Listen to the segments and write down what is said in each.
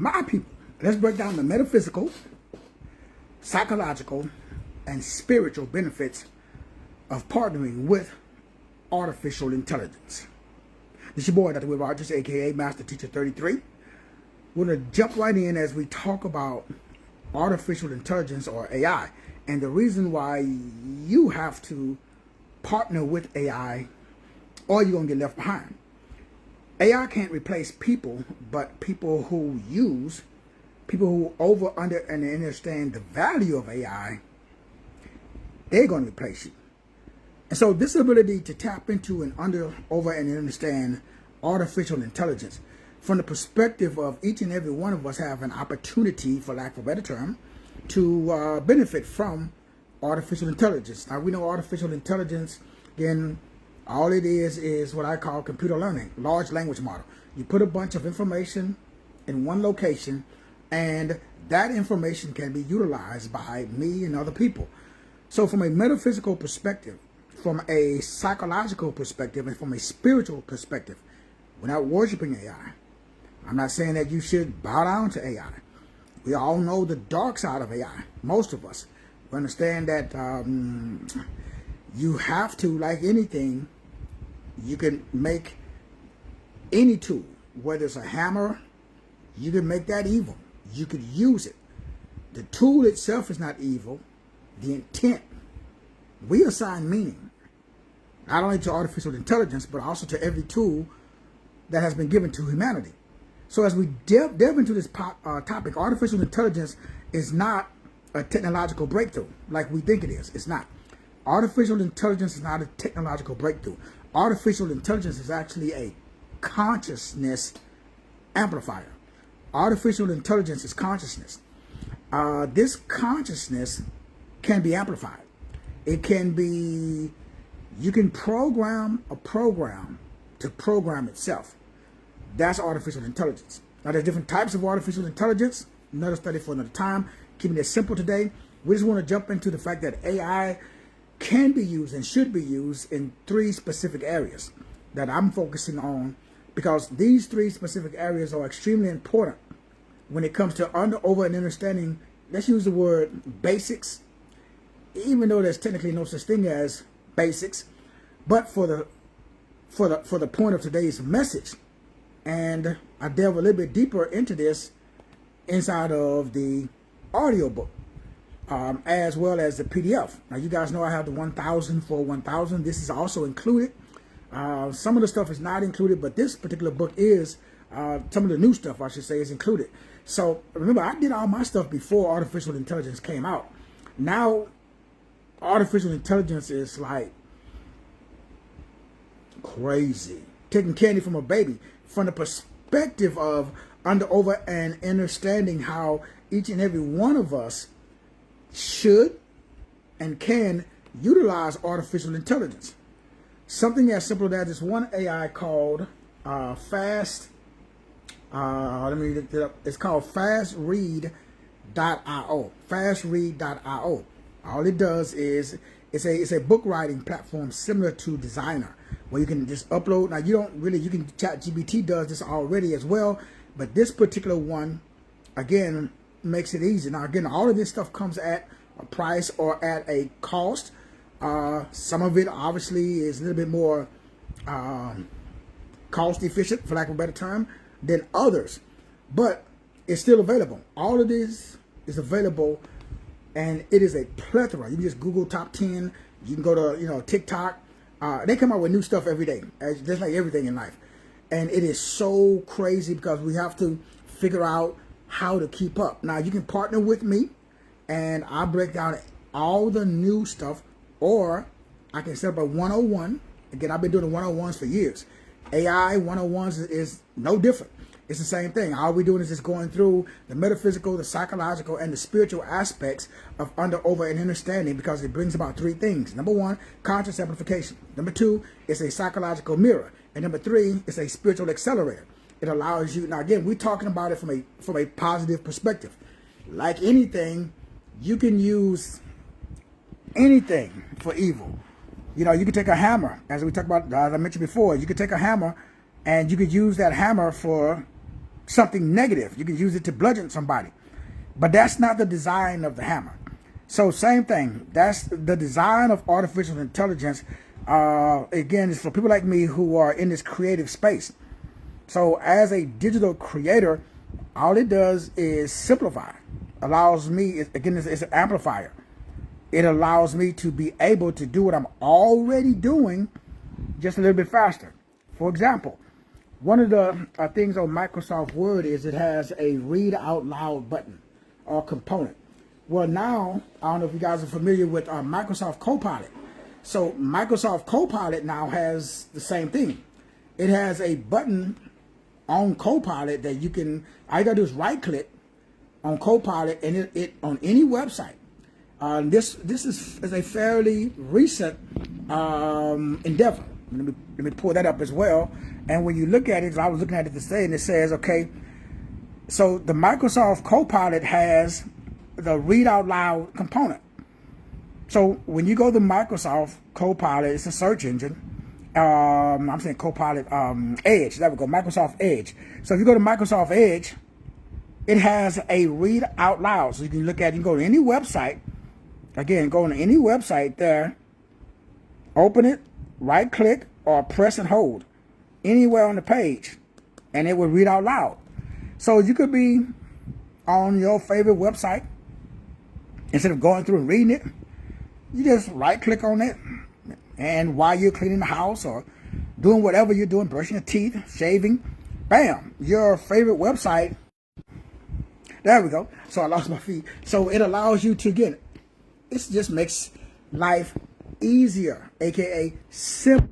My people, let's break down the metaphysical, psychological, and spiritual benefits of partnering with artificial intelligence. This is your boy, Dr. Will Rogers, aka Masterteacher33. We're going to jump right in as we talk about artificial intelligence, or AI, and the reason why you have to partner with AI or you're going to get left behind. AI can't replace people, but people who over, under, and understand the value of AI, they're going to replace you. And so this ability to tap into and over, and understand artificial intelligence from the perspective of each and every one of us have an opportunity, for lack of a better term, to benefit from artificial intelligence. Now, we know artificial intelligence, again, all it is what I call computer learning, large language model. You put a bunch of information in one location, and that information can be utilized by me and other people. So from a metaphysical perspective, from a psychological perspective, and from a spiritual perspective, we're not worshiping AI. I'm not saying that you should bow down to AI. We all know the dark side of AI, most of us. We understand that you have to, like anything, you can make any tool, whether it's a hammer, you can make that evil. You could use it. The tool itself is not evil. The intent. We assign meaning, not only to artificial intelligence, but also to every tool that has been given to humanity. So as we delve into this topic, artificial intelligence is not a technological breakthrough like we think it is. It's not. Artificial intelligence is not a technological breakthrough. Artificial intelligence is actually a consciousness amplifier. Artificial intelligence is consciousness. This consciousness can be amplified. It can be, you can program a program to program itself. That's artificial intelligence. Now, there's different types of artificial intelligence. Another study for another time. Keeping it simple today. We just want to jump into the fact that AI can be used and should be used in three specific areas that I'm focusing on, because these three specific areas are extremely important when it comes to over, and understanding. Let's use the word basics, even though there's technically no such thing as basics, but for the point of today's message. And I delve a little bit deeper into this inside of the audiobook, as well as the PDF. Now, you guys know I have the 1000 for 1000. This is also included. Some of the stuff is not included, but this particular book is, some of the new stuff, I should say, is included. So remember, I did all my stuff before artificial intelligence came out. Now, artificial intelligence is like crazy. Taking candy from a baby. From the perspective of over, and understanding how each and every one of us should and can utilize artificial intelligence. Something as simple as this one AI called Fast. Let me look it up. It's called FastRead.io. FastRead.io. All it does is it's a book writing platform similar to Designer, where you can just upload. Now, you can ChatGPT does this already as well, but this particular one, again, makes it easy. Now, again, all of this stuff comes at a price or at a cost. Some of it obviously is a little bit more cost efficient, for lack of a better term, than others, but it's still available. All of this is available, and it is a plethora. You can just Google top 10. You can go to TikTok. They come out with new stuff every day, just like everything in life. And it is so crazy because we have to figure out how to keep up. Now, you can partner with me, and I break down all the new stuff, or I can set up a 101. Again, I've been doing the 101s for years. AI 101s is no different. It's the same thing. All we're doing is just going through the metaphysical, the psychological, and the spiritual aspects of over, and understanding, because it brings about three things. Number one, conscious amplification. Number two, it's a psychological mirror. And number three, it's a spiritual accelerator. It allows you, now again, we're talking about it from a positive perspective. Like anything, you can use anything for evil. You can take a hammer, as we talked about, as I mentioned before, you could take a hammer and you could use that hammer for something negative. You can use it to bludgeon somebody. But that's not the design of the hammer. So same thing. That's the design of artificial intelligence. Again, it's for people like me who are in this creative space. So as a digital creator, all it does is simplify. Allows me, again, it's an amplifier. It allows me to be able to do what I'm already doing just a little bit faster. For example, one of the things on Microsoft Word is it has a read out loud button or component. Well, now, I don't know if you guys are familiar with Microsoft Copilot. So Microsoft Copilot now has the same thing. It has a button on Copilot that you can, all you gotta do is right click on Copilot and it on any website. This is a fairly recent endeavor. Let me pull that up as well. And when you look at it, I was looking at it today, and it says, okay, so the Microsoft Copilot has the read out loud component. So when you go to Microsoft Copilot, it's a search engine. I'm saying Copilot Edge. There we go, Microsoft Edge. So if you go to Microsoft Edge, it has a read out loud. So you can look at it, you can go to any website. Again, go to any website there, open it, right click, or press and hold anywhere on the page, and it will read out loud. So you could be on your favorite website. Instead of going through and reading it, you just right click on it, and while you're cleaning the house or doing whatever you're doing, brushing your teeth, shaving, bam, your favorite website. There we go. So I lost my feet. So it allows you to get it. It just makes life easier, aka simpler.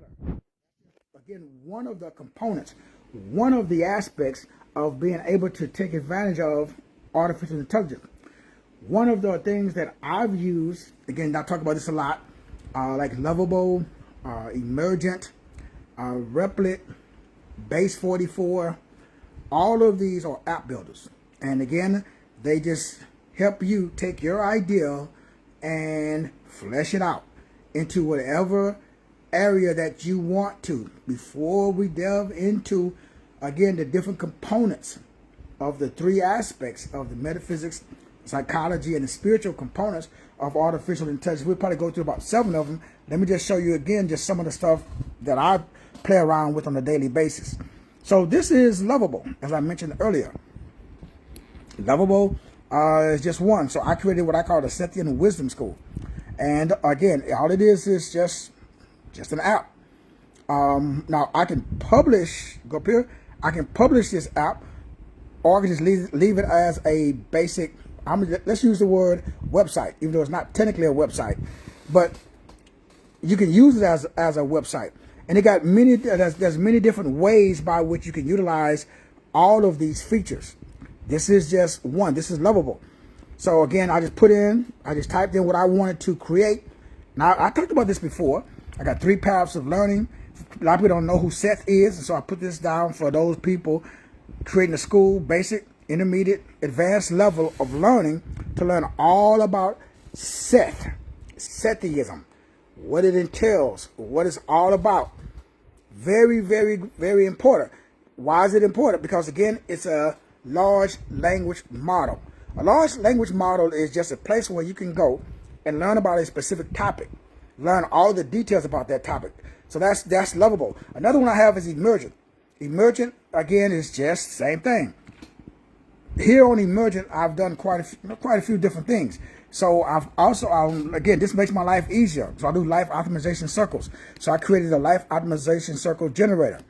Again, one of the components, one of the aspects of being able to take advantage of artificial intelligence. One of the things that I've used, again, I talk about this a lot, like Lovable, Emergent, Replit, Base 44, all of these are app builders. And again, they just help you take your idea and flesh it out into whatever area that you want to. Before we delve into, again, the different components of the three aspects of the metaphysics, psychology, and the spiritual components of artificial intelligence, we'll probably go through about 7 of them. Let me just show you again just some of the stuff that I play around with on a daily basis. So this is Lovable, as I mentioned earlier. Lovable is just one. So I created what I call the Sethian Wisdom School. And again, all it is just an app. Now I can publish, go up here, I can publish this app, or I can just leave it as a basic, let's use the word website, even though it's not technically a website, but you can use it as a website. And it got there's many different ways by which you can utilize all of these features. This is just one. This is Lovable. So again, I just typed in what I wanted to create. Now, I talked about this before. I got 3 paths of learning. A lot of people don't know who Seth is, and so I put this down for those people creating a school, basic, intermediate, advanced level of learning to learn all about Seth, Sethiism, what it entails, what it's all about. Very, very, very important. Why is it important? Because again, it's a large language model. A large language model is just a place where you can go and learn about a specific topic, learn all the details about that topic. So that's Lovable. Another one I have is Emergent. Emergent, again, is just the same thing. Here on Emergent, I've done quite a few different things. So I've also, again, this makes my life easier. So I do life optimization circles. So I created a life optimization circle generator.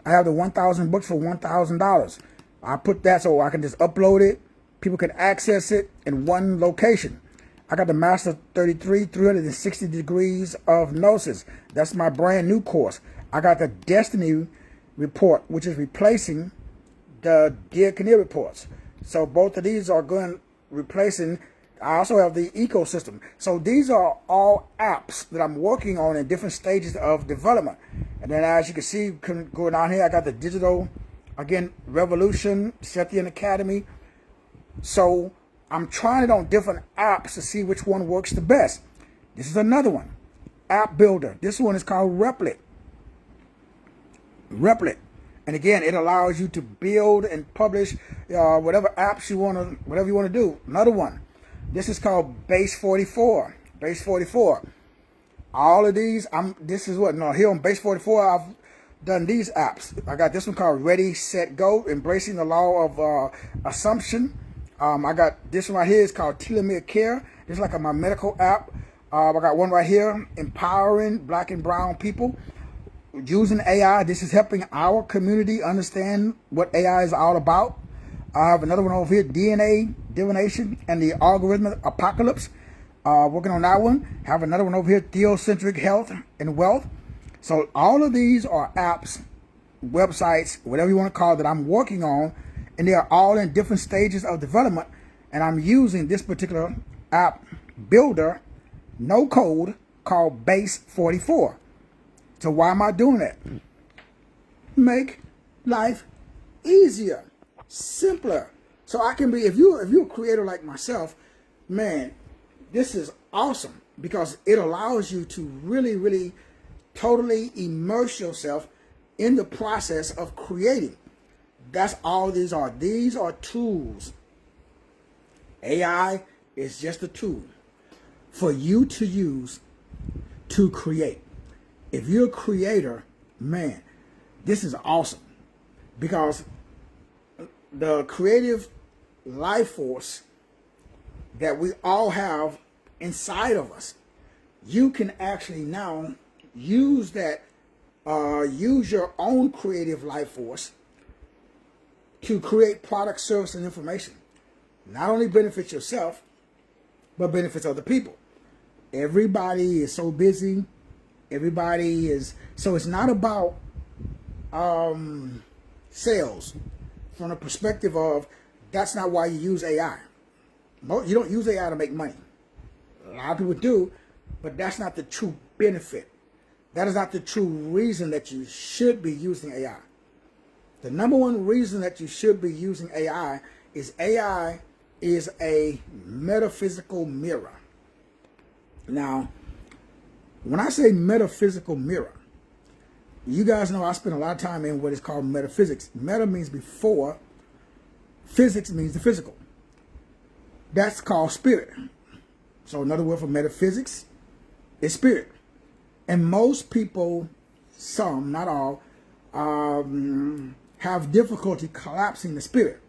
I have the 1,000 books for $1,000. I put that so I can just upload it. People can access it in one location. I got the Masterteacher33 360 Degrees of Gnosis. That's my brand new course. I got the Destiny Report, which is replacing the Dear Canary reports. So both of these are replacing. I also have the ecosystem. So these are all apps that I'm working on in different stages of development. And then as you can see, going down here, I got the digital, again, Revolution, Sethian Academy. So I'm trying it on different apps to see which one works the best. This is another one, App Builder. This one is called Replit. Replit. And again, it allows you to build and publish whatever apps you want to, whatever you want to do. Another one. This is called Base 44. Base 44. All of these, this is what, no, here on Base 44, I've done these apps. I got this one called Ready, Set, Go, Embracing the Law of Assumption. I got this one right here. It's called Telomere Care. It's like my medical app. I got one right here, Empowering Black and Brown People. Using AI, this is helping our community understand what AI is all about. I have another one over here, DNA Divination and the Algorithm Apocalypse. Working on that one. Have another one over here, Theocentric Health and Wealth. So all of these are apps, websites, whatever you want to call it, that I'm working on, and they are all in different stages of development. And I'm using this particular app builder, no code, called Base 44. So why am I doing that? Make life easier, simpler. So I can be, if you're a creator like myself, man, this is awesome because it allows you to really, really totally immerse yourself in the process of creating. That's all these are. These are tools. AI is just a tool for you to use to create. If you're a creator, man, this is awesome because the creative life force that we all have inside of us, you can actually now use that, use your own creative life force to create product, service, and information. Not only benefits yourself, but benefits other people. Everybody is so busy. Everybody is, so it's not about sales from the perspective of, that's not why you use AI. You don't use AI to make money. A lot of people do, but that's not the true benefit. That is not the true reason that you should be using AI. The number one reason that you should be using AI is a metaphysical mirror. Now, when I say metaphysical mirror, you guys know I spend a lot of time in what is called metaphysics. Meta means before, physics means the physical. That's called spirit. So another word for metaphysics is spirit. And most people, some, not all, have difficulty collapsing the spirit.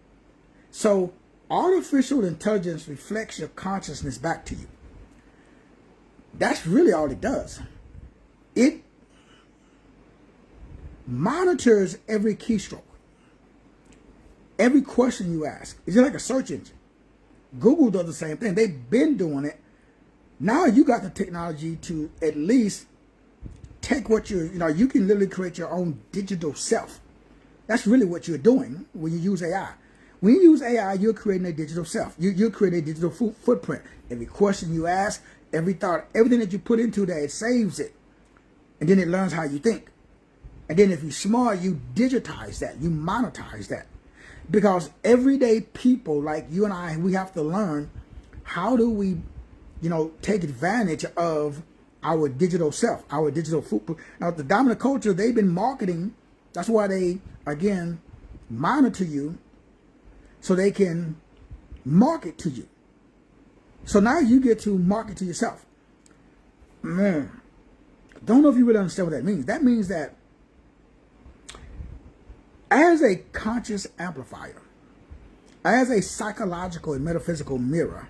So artificial intelligence reflects your consciousness back to you. That's really all it does. It monitors every keystroke, every question you ask. It's like a search engine. Google does the same thing. They've been doing it. Now you got the technology to at least take what you can literally create your own digital self. That's really what you're doing when you use AI. When you use AI, you're creating a digital self. You're creating a digital footprint. Every question you ask, every thought, everything that you put into that, it saves it. And then it learns how you think. And then if you're smart, you digitize that. You monetize that. Because everyday people like you and I, we have to learn how do we, take advantage of our digital self, our digital footprint. Now, the dominant culture, they've been marketing. That's why they, again, monitor you so they can market to you. So now you get to market to yourself. Man, don't know if you really understand what that means. That means that as a conscious amplifier, as a psychological and metaphysical mirror,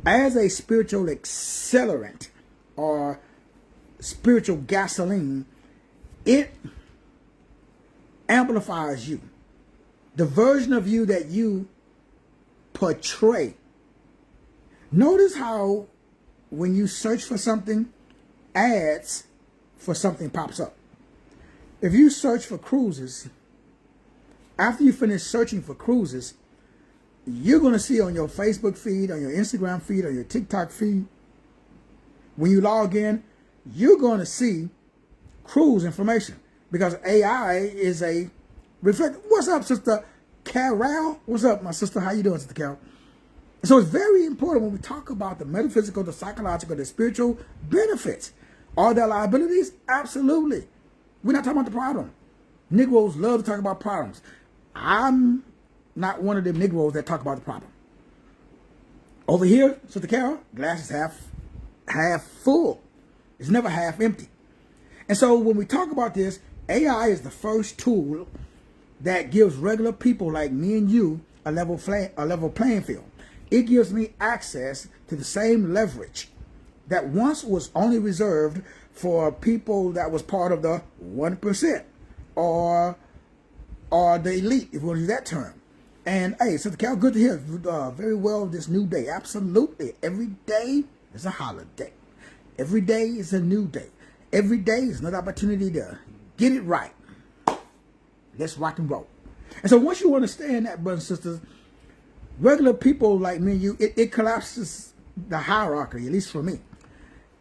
as a spiritual accelerant or spiritual gasoline, it amplifies you. The version of you that you portray. Notice how when you search for something, ads for something pops up. If you search for cruises, after you finish searching for cruises, you're going to see on your Facebook feed, on your Instagram feed, on your TikTok feed, when you log in, you're going to see cruise information because AI is a reflect. What's up, Sister Carol? What's up, my sister? How you doing, Sister Carol? So it's very important when we talk about the metaphysical, the psychological, the spiritual benefits. Are there liabilities? Absolutely. We're not talking about the problem. Negroes love to talk about problems. I'm not one of them Negroes that talk about the problem. Over here, Sister Carol, glass is half full. It's never half empty. And so when we talk about this, AI is the first tool that gives regular people like me and you a level playing field. It gives me access to the same leverage that once was only reserved for people that was part of the 1% or the elite, if you want to use that term. And hey, Sister Carol, good to hear very well this new day. Absolutely. Every day is a holiday. Every day is a new day. Every day is another opportunity to get it right. Let's rock and roll. And so once you understand that, brothers and sisters, regular people like me and you, it collapses the hierarchy, at least for me.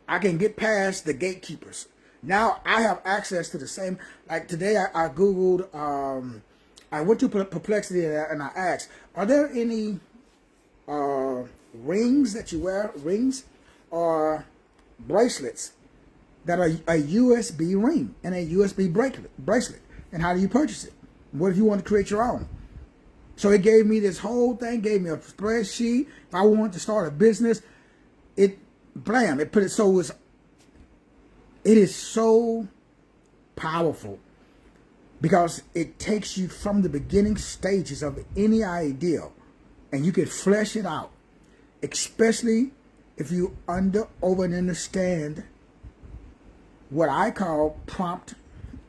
I can get past the gatekeepers. Now I have access to the same, like today I Googled, I went to Perplexity and I asked, are there any rings that you wear, rings or bracelets that are a USB ring and a USB bracelet? And how do you purchase it? What if you want to create your own? So it gave me this whole thing, gave me a spreadsheet. If I wanted to start a business, it put it so it is so powerful because it takes you from the beginning stages of any idea and you can flesh it out, especially if you over and understand what I call prompt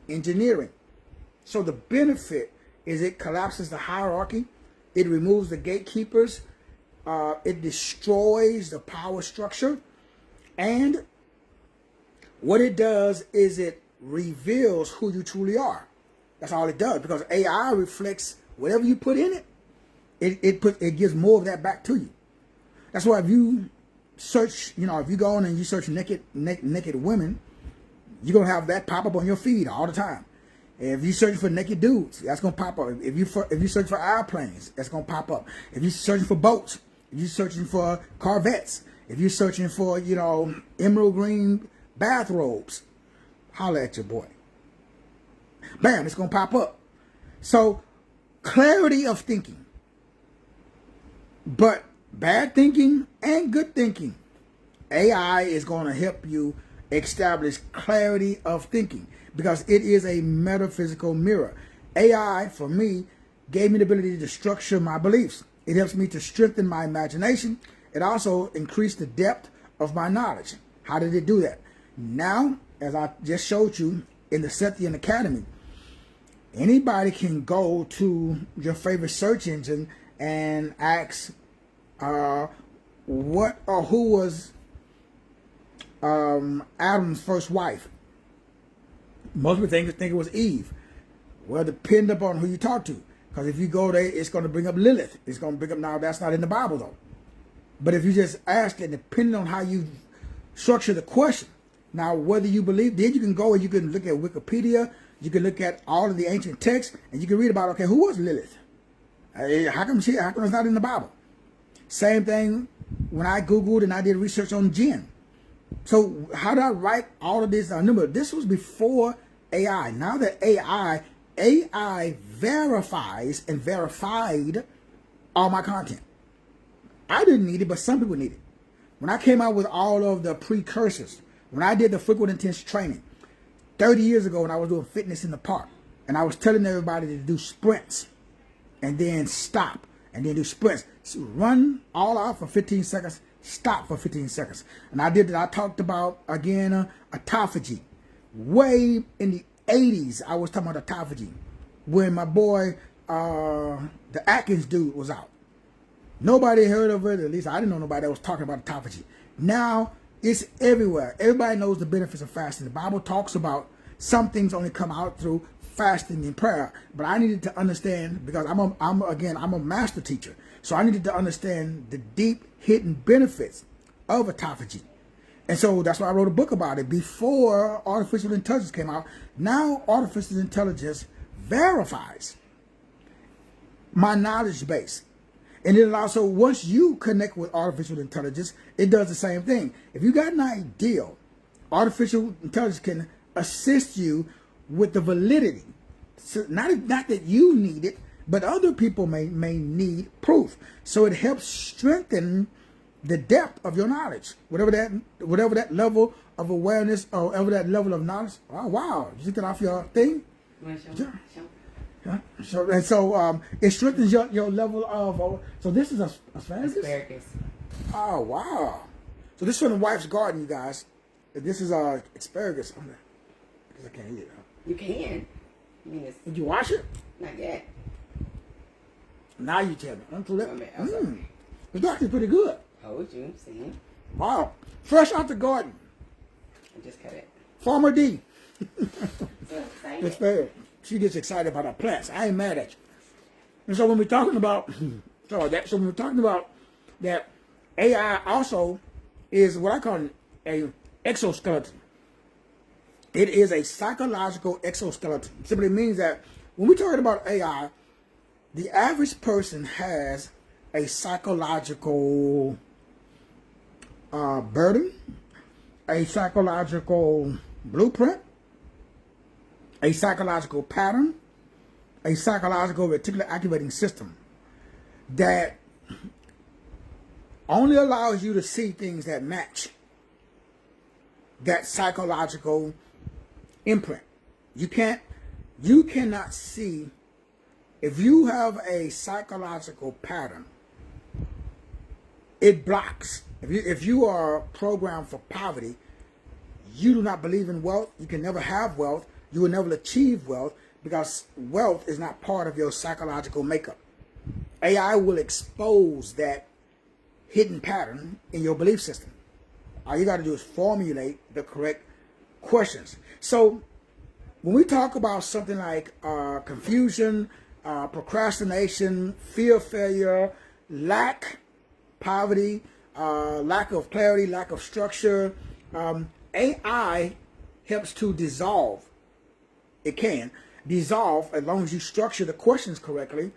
engineering. So the benefit is it collapses the hierarchy, it removes the gatekeepers, it destroys the power structure, and what it does is it reveals who you truly are. That's all it does, because AI reflects whatever you put in it. It gives more of that back to you. That's why if you search, if you go on and you search naked women, you're gonna have that pop up on your feed all the time. If you search for naked dudes, that's gonna pop up. If you search for airplanes, that's gonna pop up. If you're searching for boats, if you're searching for Corvettes, if you're searching for emerald green bathrobes, holler at your boy. Bam, it's gonna pop up. So clarity of thinking, but bad thinking and good thinking. AI is gonna help you establish clarity of thinking, because it is a metaphysical mirror. AI, for me, gave me the ability to structure my beliefs. It helps me to strengthen my imagination. It also increased the depth of my knowledge. How did it do that? Now, as I just showed you in the Sethian Academy, anybody can go to your favorite search engine and ask what or who was Adam's first wife. Most people think it was Eve. Well, depend upon who you talk to. Because if you go there, it's going to bring up Lilith. It's going to bring up, now that's not in the Bible though. But if you just ask it, depending on how you structure the question. Now, whether you believe, then you can go and you can look at Wikipedia, you can look at all of the ancient texts, and you can read about, okay, who was Lilith? How come it's not in the Bible? Same thing when I Googled and I did research on jinn. So how did I write all of this? Now, remember, this was before AI. Now that AI verifies and verified all my content. I didn't need it, but some people need it. When I came out with all of the precursors, when I did the frequent intense training 30 years ago when I was doing fitness in the park, and I was telling everybody to do sprints and then stop and then do sprints. So run all out for 15 seconds, stop for 15 seconds. And I did that. I talked about, again, autophagy. Way in the 80s, I was talking about autophagy when my boy, the Atkins dude, was out. Nobody heard of it. At least I didn't know nobody that was talking about autophagy. Now it's everywhere. Everybody knows the benefits of fasting. The Bible talks about some things only come out through fasting and prayer. But I needed to understand, because I'm a master teacher. So I needed to understand the deep hidden benefits of autophagy. And so that's why I wrote a book about it before artificial intelligence came out. Now artificial intelligence verifies my knowledge base. And then also, once you connect with artificial intelligence, it does the same thing. If you got an idea, artificial intelligence can assist you with the validity So not that you need it, but other people may need proof. So it helps strengthen the depth of your knowledge, whatever that level of awareness or whatever that level of knowledge. Oh wow! Did you get off your thing? Yeah. So it strengthens your level of. So this is asparagus. Oh wow! So this is from the wife's garden, you guys. This is asparagus. Because I can't eat it. You can. Did you wash it? Not yet. Now you tell me. The dark is pretty good. Told you. See? Wow. Fresh out the garden. I just cut it. Farmer D. So excited. It's fair. She gets excited about our plants. I ain't mad at you. And so when we're talking about that AI also is what I call a exoskeleton. It is a psychological exoskeleton. Simply means that when we're talking about AI, the average person has a psychological burden, a psychological blueprint, a psychological pattern, a psychological reticular activating system that only allows you to see things that match that psychological imprint. You cannot see. If you have a psychological pattern, it blocks. If you are programmed for poverty, you do not believe in wealth. You can never have wealth. You will never achieve wealth because wealth is not part of your psychological makeup. AI will expose that hidden pattern in your belief system. All you got to do is formulate the correct questions. So when we talk about something like confusion, procrastination, fear of failure, poverty, lack of clarity, lack of structure, AI helps to dissolve. It can dissolve as long as you structure the questions correctly.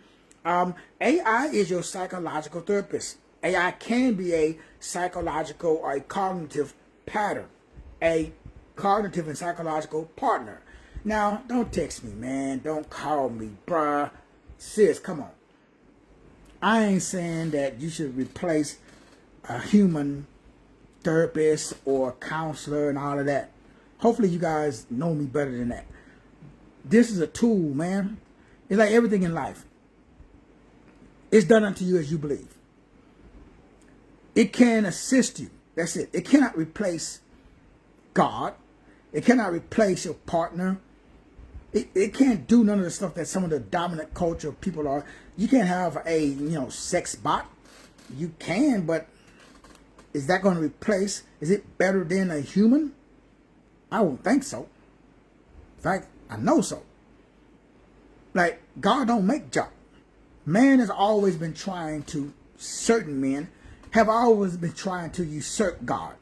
AI is your psychological therapist. AI can be a psychological or a cognitive pattern, a cognitive and psychological partner. Now, don't text me, man. Don't call me, bruh. Sis, come on. I ain't saying that you should replace a human therapist or counselor and all of that. Hopefully you guys know me better than that. This is a tool, man. It's like everything in life. It's done unto you as you believe. It can assist you. That's it. It cannot replace God. It cannot replace your partner. It can't do none of the stuff that some of the dominant culture people are. You can't have a sex bot. You can, but is that going to replace? Is it better than a human? I won't think so. In fact, I know so. Like, God don't make junk. Man has always been trying to, certain men have always been trying to usurp God.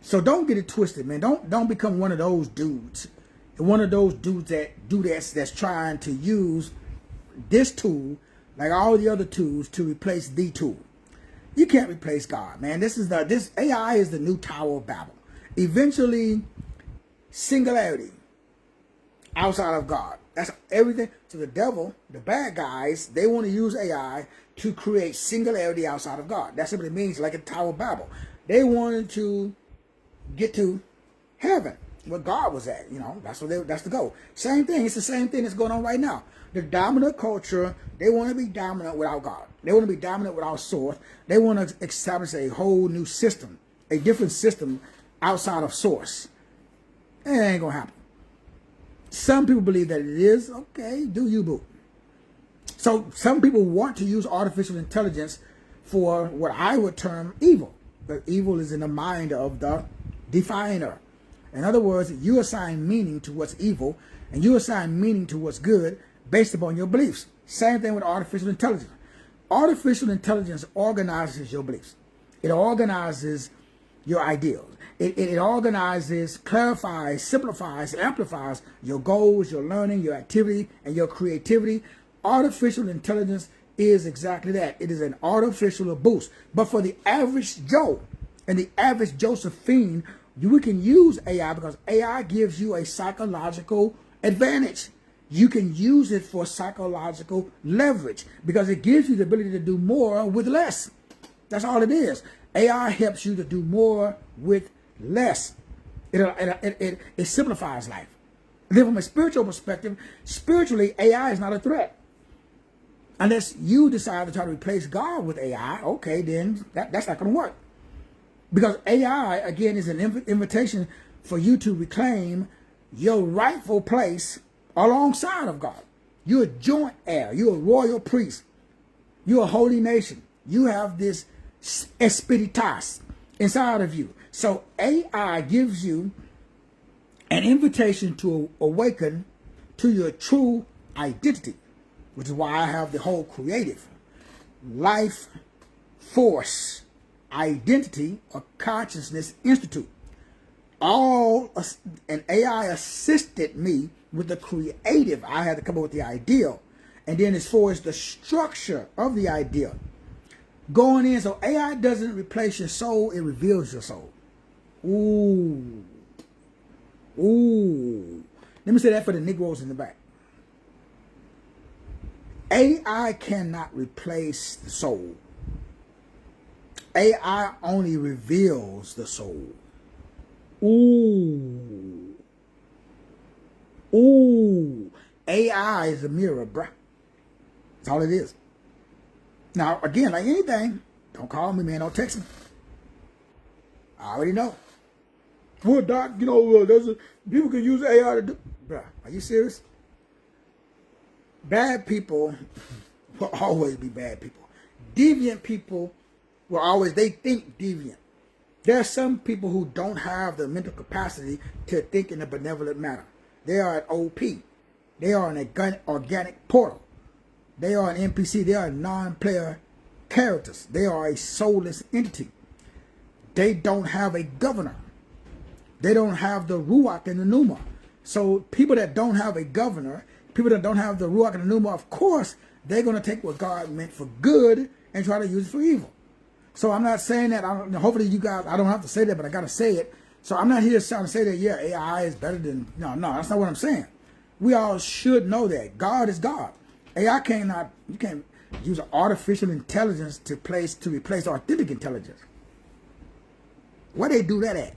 So don't get it twisted, man. Don't become one of those dudes. One of those dudes that do that's trying to use this tool, like all the other tools, to replace the tool. You can't replace God, man. This AI is the new Tower of Babel. Eventually, singularity outside of God. That's everything. So the devil, the bad guys, they want to use AI to create singularity outside of God. That simply means like a Tower of Babel. They wanted to get to heaven where God was at. That's the goal. Same thing. It's the same thing that's going on right now. The dominant culture, they want to be dominant without God. They want to be dominant without source. They want to establish a whole new system, a different system outside of source. It ain't going to happen. Some people believe that it is. Okay, do you, boo. So some people want to use artificial intelligence for what I would term evil. But evil is in the mind of the definer. In other words, you assign meaning to what's evil and you assign meaning to what's good based upon your beliefs. Same thing with artificial intelligence. Artificial intelligence organizes your beliefs. It organizes your ideals. It organizes, clarifies, simplifies, amplifies your goals, your learning, your activity, and your creativity. Artificial intelligence is exactly that. It is an artificial boost. But for the average Joe and the average Josephine, we can use AI because AI gives you a psychological advantage. you can use it for psychological leverage because it gives you the ability to do more with less. That's all it is. AI helps you to do more with less. It simplifies life. Then from a spiritual perspective, spiritually, AI is not a threat. Unless you decide to try to replace God with AI, okay, then that's not going to work. Because AI, again, is an invitation for you to reclaim your rightful place alongside of God. You're a joint heir. You're a royal priest. You're a holy nation. You have this espiritas inside of you. So AI gives you an invitation to awaken to your true identity, which is why I have the whole creative life force identity or consciousness institute. And AI assisted me with the creative. I had to come up with the ideal. And then as far as the structure of the ideal, going in, so AI doesn't replace your soul, it reveals your soul. Ooh. Let me say that for the Negroes in the back. AI cannot replace the soul. AI only reveals the soul. Ooh. AI is a mirror, bruh. That's all it is. Now, again, like anything, don't call me, man. Don't text me. I already know. Well, Doc, people can use AI to do. Bruh, are you serious? Bad people will always be bad people. Deviant people will always, they think deviant. There are some people who don't have the mental capacity to think in a benevolent manner. They are an OP. They are an organic portal. They are an NPC. They are non-player characters. They are a soulless entity. They don't have a governor. They don't have the Ruach and the Pneuma. So people that don't have a governor, people that don't have the Ruach and the Pneuma, of course, they're going to take what God meant for good and try to use it for evil. So I'm not saying that, hopefully you guys, I don't have to say that, but I got to say it. So I'm not here trying to say that, yeah, AI is better than, no, that's not what I'm saying. We all should know that God is God. AI you can't use artificial intelligence to replace authentic intelligence. Where they do that at?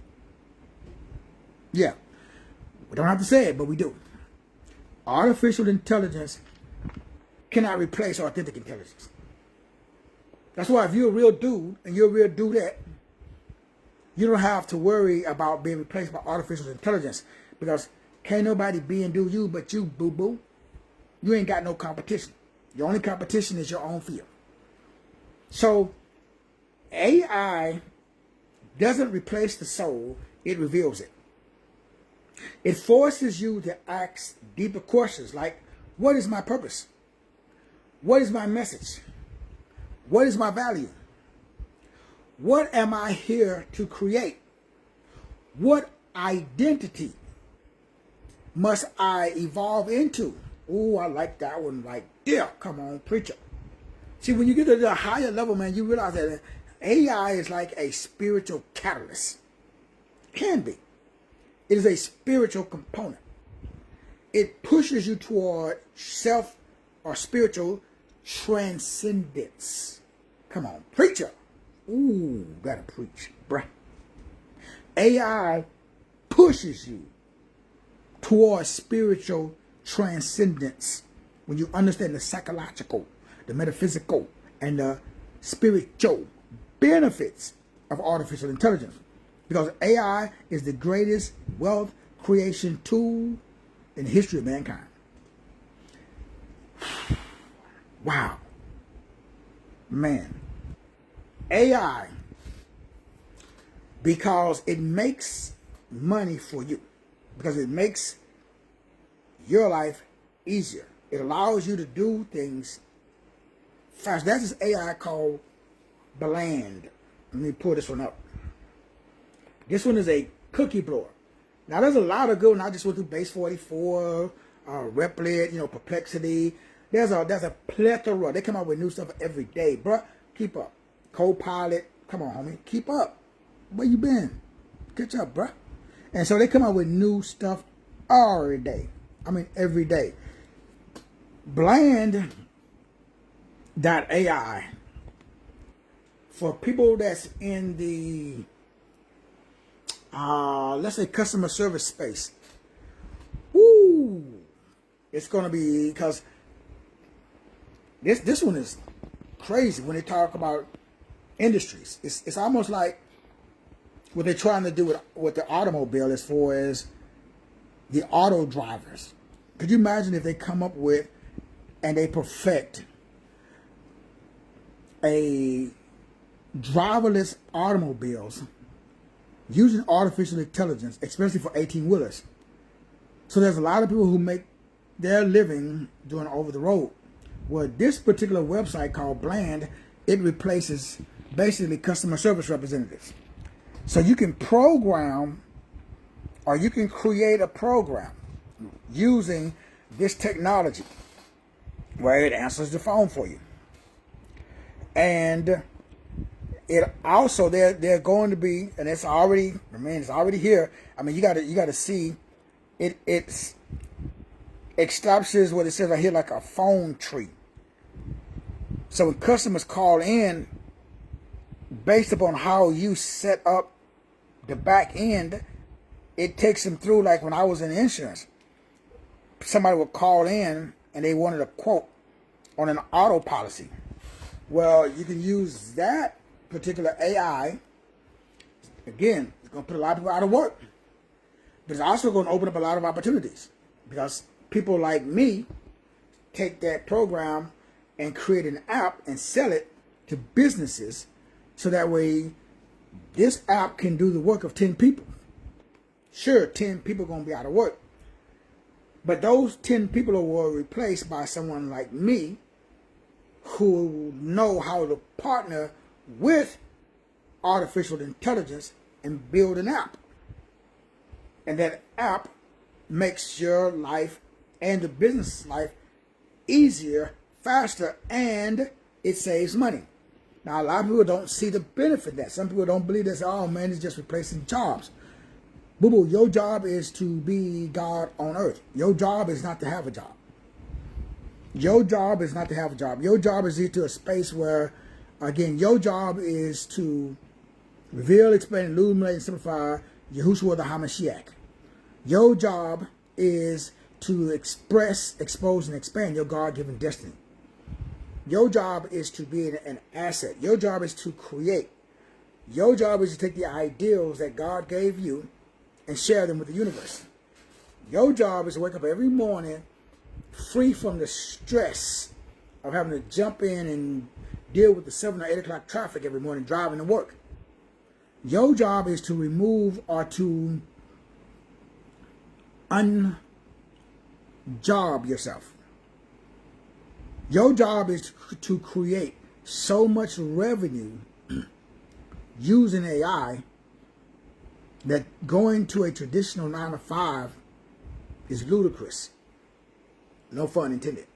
Yeah, we don't have to say it, but we do. Artificial intelligence cannot replace authentic intelligence. That's why if you're a real dude and you're a real dudette, you don't have to worry about being replaced by artificial intelligence because can't nobody be and do you but you, boo-boo. You ain't got no competition. Your only competition is your own field. So AI doesn't replace the soul, it reveals it. It forces you to ask deeper questions like, what is my purpose? What is my message? What is my value? What am I here to create? What identity must I evolve into? Oh, I like that one right there. Come on, preacher. See, when you get to the higher level, man, you realize that AI is like a spiritual catalyst. Can be. It is a spiritual component. It pushes you toward self or spiritual transcendence. Come on, preacher. Ooh, gotta preach, bruh. AI pushes you towards spiritual transcendence when you understand the psychological, the metaphysical, and the spiritual benefits of artificial intelligence. Because AI is the greatest wealth creation tool in the history of mankind. Wow. Man. AI, because it makes money for you. Because it makes your life easier. It allows you to do things fast. That's this AI called Bland. Let me pull this one up. This one is a cookie blower. Now, there's a lot of good ones. I just went through Base 44, Replit, Perplexity. There's a plethora. They come out with new stuff every day. Bruh, keep up. Copilot. Come on, homie. Keep up. Where you been? Catch up, bruh. And so they come out with new stuff every day. I mean, every day. Bland.ai for people that's in the let's say customer service space. Woo! It's gonna be, because this one is crazy when they talk about industries. It's almost like what they're trying to do with the automobile as far as the auto drivers. Could you imagine if they come up with and they perfect a driverless automobiles using artificial intelligence, especially for 18-wheelers. So there's a lot of people who make their living doing over the road. Well, this particular website called Bland, it replaces basically customer service representatives. So you can program, or you can create a program using this technology where it answers the phone for you. And it also, they're going to be, and it's already, it's already here. I mean, you gotta see it. It establishes what it says right here, like a phone tree. So when customers call in, based upon how you set up the back end, it takes them through. Like when I was in insurance, somebody would call in and they wanted a quote on an auto policy. Well, you can use that particular AI. Again, it's going to put a lot of people out of work, but it's also going to open up a lot of opportunities, because people like me take that program and create an app and sell it to businesses, so that way this app can do the work of 10 people. Sure, 10 people are going to be out of work, but those 10 people were replaced by someone like me who know how to partner with artificial intelligence and build an app. And that app makes your life and the business life easier, faster, and it saves money. Now, a lot of people don't see the benefit of that. Some people don't believe this. Oh man, it's just replacing jobs. Boo-boo, your job is to be God on earth. Your job is not to have a job. Your job is not to have a job. Your job is into a space where, again, your job is to reveal, explain, illuminate, and simplify Yahushua the HaMashiach. Your job is to express, expose, and expand your God-given destiny. Your job is to be an asset. Your job is to create. Your job is to take the ideals that God gave you and share them with the universe. Your job is to wake up every morning free from the stress of having to jump in and deal with the 7 or 8 o'clock traffic every morning driving to work. Your job is to remove or to unjob yourself. Your job is to create so much revenue using AI that going to a traditional 9 to 5 is ludicrous. No fun intended.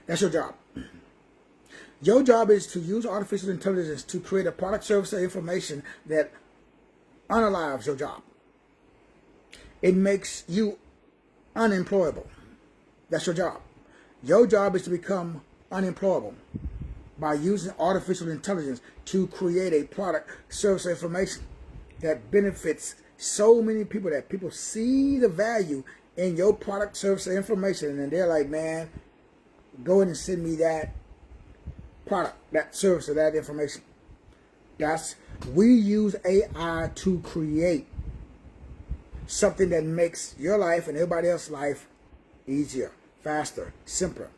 That's your job. Your job is to use artificial intelligence to create a product, service, or information that unalives your job. It makes you unemployable. That's your job. Your job is to become unemployable by using artificial intelligence to create a product, service, or information that benefits so many people, that people see the value in your product, service, or information, and they're like, man, go in and send me that product, that service, or that information. We use AI to create something that makes your life and everybody else's life easier, faster, simpler.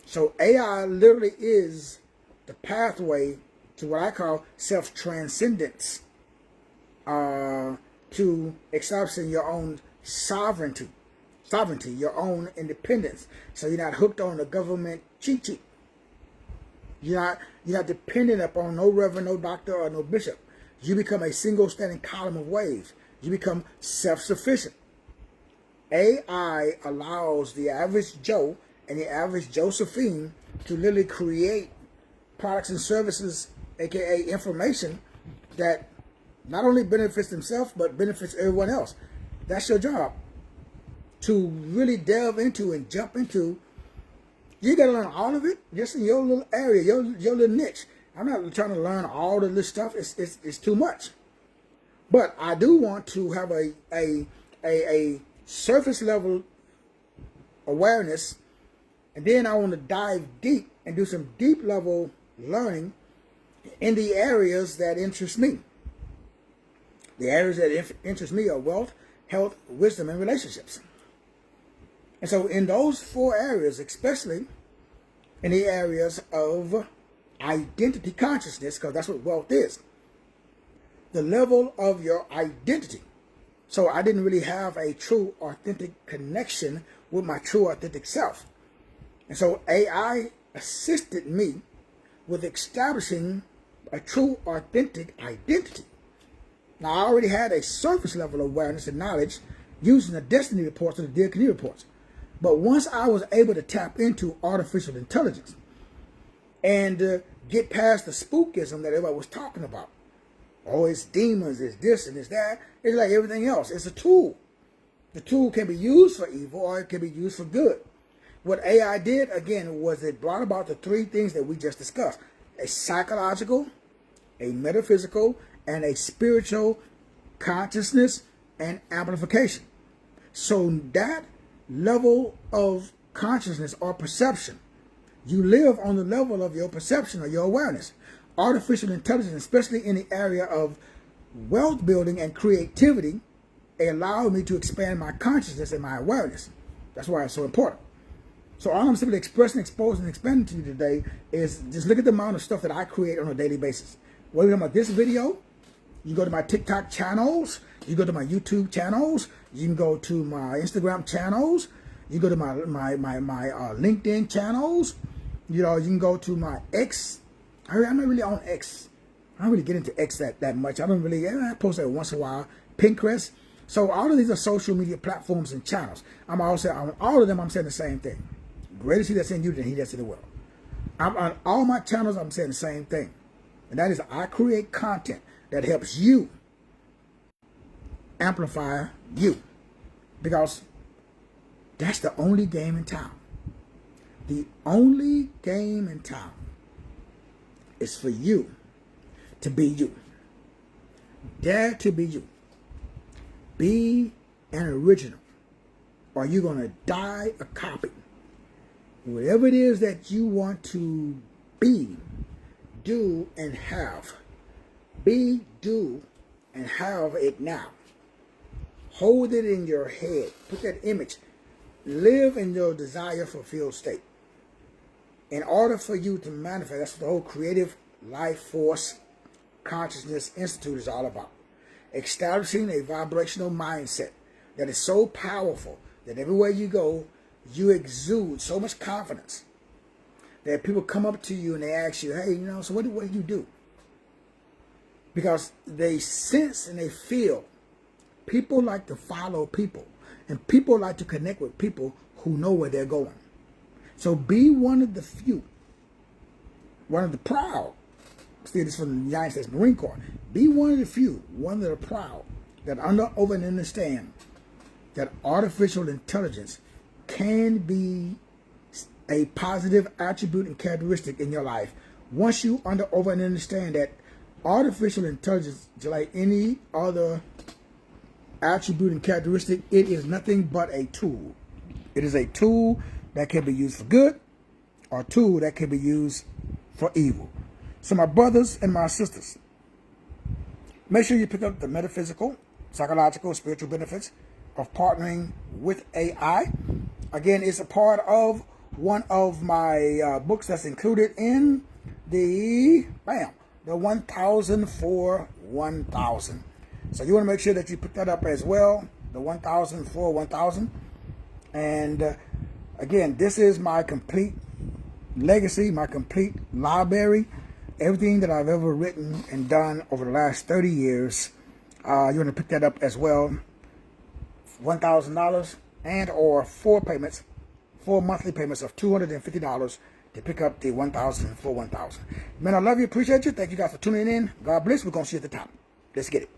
So AI literally is the pathway to what I call self-transcendence, to establishing your own sovereignty, your own independence. So you're not hooked on the government cheat sheet. You're not dependent upon no reverend, no doctor, or no bishop. You become a single standing column of waves. You become self-sufficient. AI allows the average Joe and the average Josephine to literally create products and services, aka information, that not only benefits themselves but benefits everyone else. That's your job. To really delve into and jump into You got to learn all of it just in your little area, your little niche. I'm not trying to learn all of this stuff. It's too much. But I do want to have a surface level awareness, and then I want to dive deep and do some deep level learning in the areas that interest me. The areas that interest me are wealth, health, wisdom, and relationships. And so in those 4 areas, especially in the areas of identity consciousness, because that's what wealth is, the level of your identity. So I didn't really have a true, authentic connection with my true, authentic self. And so AI assisted me with establishing a true, authentic identity. Now, I already had a surface level awareness and knowledge using the destiny reports and the dear Canary reports. But once I was able to tap into artificial intelligence and get past the spookism that everybody was talking about, oh, it's demons, it's this and it's that, it's like everything else. It's a tool. The tool can be used for evil or it can be used for good. What AI did, again, was it brought about the 3 things that we just discussed: a psychological, a metaphysical, and a spiritual consciousness and amplification. So that level of consciousness or perception, you live on the level of your perception or your awareness. Artificial intelligence, especially in the area of wealth building and creativity, it allowed me to expand my consciousness and my awareness. That's why it's so important. So all I'm simply expressing, exposing, and expanding to you today is just look at the amount of stuff that I create on a daily basis. Whether you're talking about this video, you go to my TikTok channels, you go to my YouTube channels, you can go to my Instagram channels, you go to my LinkedIn channels, you can go to my X. I'm not really on X. I don't really get into X that much. I don't really, I post that once in a while. Pinterest. So all of these are social media platforms and channels. I'm also on all of them. I'm saying the same thing. Greater is he that's in you than he that's in the world. I'm on all my channels. I'm saying the same thing, and that is I create content that helps you amplify you, because that's the only game in town. The only game in town is for you to be you. Dare to be you. Be an original, or you're going to die a copy. Whatever it is that you want to be, do, and have. Be, do, and have it now. Hold it in your head. Put that image. Live in your desire fulfilled state. In order for you to manifest, that's what the whole Creative Life Force Consciousness Institute is all about. Establishing a vibrational mindset that is so powerful that everywhere you go, you exude so much confidence that people come up to you and they ask you, hey, so what do you do? Because they sense and they feel people like to follow people, and people like to connect with people who know where they're going. So be one of the few, one of the proud. See this from the United States Marine Corps. Be one of the few, one of the proud, that over and understand that artificial intelligence can be a positive attribute and characteristic in your life. Once you over and understand that artificial intelligence, just like any other attribute and characteristic, it is nothing but a tool. It is a tool that can be used for good, or a tool that can be used for evil. So my brothers and my sisters, make sure you pick up the metaphysical, psychological, spiritual benefits of partnering with AI. Again, it's a part of one of my books that's included in the 1000 for 1000. So you want to make sure that you pick that up as well, the 1000 for 1000. And again, this is my complete legacy, my complete library, everything that I've ever written and done over the last 30 years. You want to pick that up as well. $1,000 and or 4 monthly payments of $250 to pick up the 1000 for 1000. Man, I love you, appreciate you. Thank you guys for tuning in. God bless. We're going to see you at the top. Let's get it.